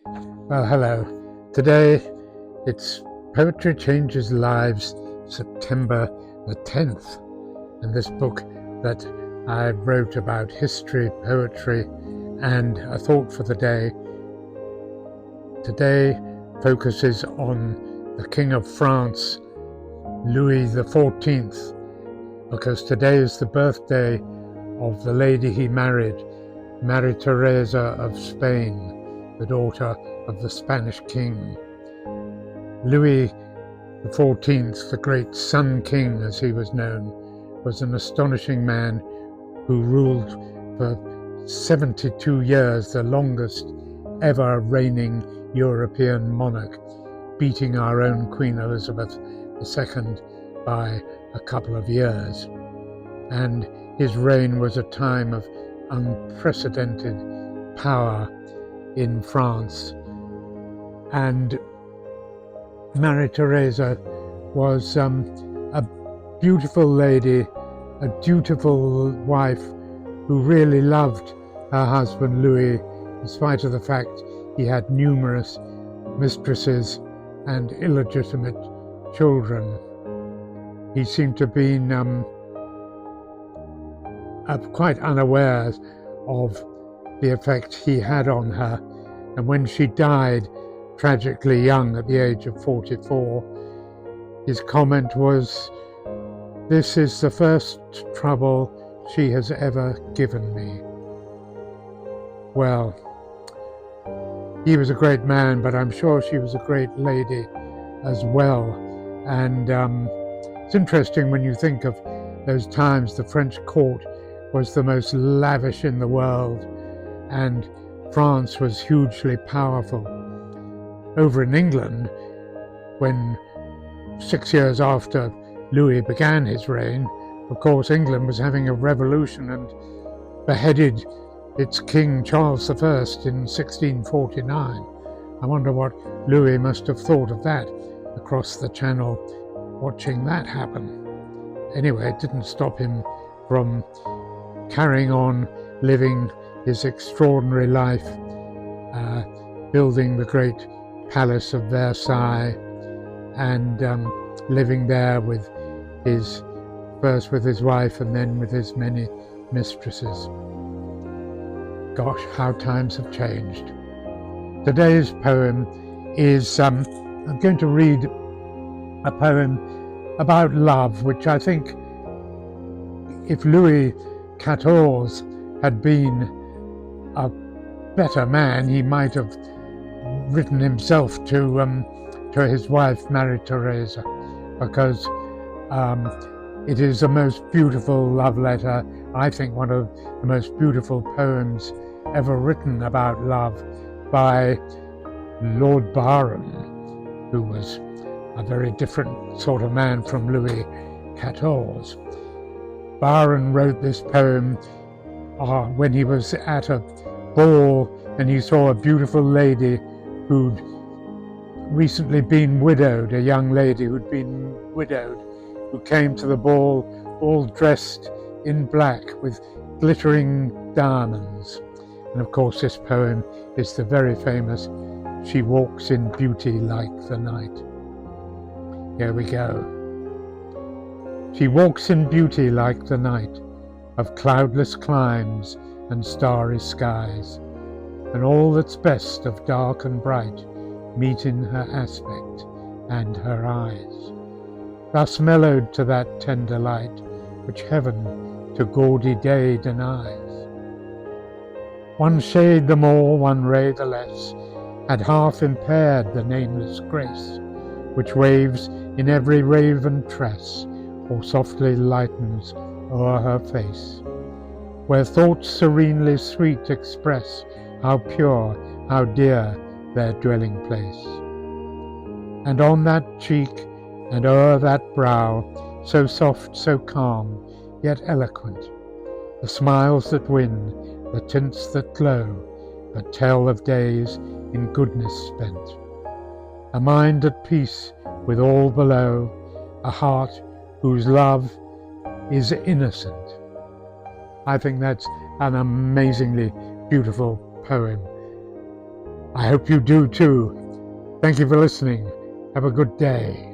Well, hello. Today it's Poetry Changes Lives, September the 10th. And this book that I wrote about history, poetry, and a thought for the day today focuses on the King of France, Louis XIV, because today is the birthday of the lady he married, Maria Theresa of Spain, the daughter of the Spanish king. Louis XIV, the great Sun King as he was known, was an astonishing man who ruled for 72 years, the longest ever reigning European monarch, beating our own Queen Elizabeth II by a couple of years. And his reign was a time of unprecedented power in France. And Maria Theresa was a beautiful lady, a dutiful wife who really loved her husband Louis, in spite of the fact he had numerous mistresses and illegitimate children. He seemed to have been quite unaware of the effect he had on her. And when she died, tragically young at the age of 44, his comment was, "This is the first trouble she has ever given me." Well, he was a great man, but I'm sure she was a great lady as well. And it's interesting when you think of those times the French court was the most lavish in the world, and France was hugely powerful. Over in England, when 6 years after Louis began his reign, of course England was having a revolution and beheaded its King Charles I in 1649. I wonder what Louis must have thought of that across the channel, watching that happen. Anyway, it didn't stop him from carrying on living his extraordinary life, building the great Palace of Versailles, and living there first with his wife and then with his many mistresses. Gosh, how times have changed. Today's poem is, I'm going to read a poem about love, which I think if Louis XIV had been a better man, he might have written himself to his wife, Maria Theresa, because it is a most beautiful love letter. I think one of the most beautiful poems ever written about love by Lord Byron, who was a very different sort of man from Louis XIV. Byron wrote this poem when he was at a ball and he saw a beautiful lady who'd recently been widowed, a young lady who'd been widowed, who came to the ball all dressed in black with glittering diamonds. And of course this poem is the very famous "She walks in beauty like the night." Here we go. She walks in beauty like the night, of cloudless climes and starry skies, and all that's best of dark and bright meet in her aspect and her eyes, thus mellowed to that tender light which heaven to gaudy day denies. One shade the more, one ray the less, had half impaired the nameless grace which waves in every raven tress, or softly lightens o'er her face, where thoughts serenely sweet express how pure, how dear their dwelling place. And on that cheek and o'er that brow, so soft, so calm, yet eloquent, the smiles that win, the tints that glow, but tell of days in goodness spent. A mind at peace with all below, a heart whose love is innocent. I think that's an amazingly beautiful poem. I hope you do too. Thank you for listening. Have a good day.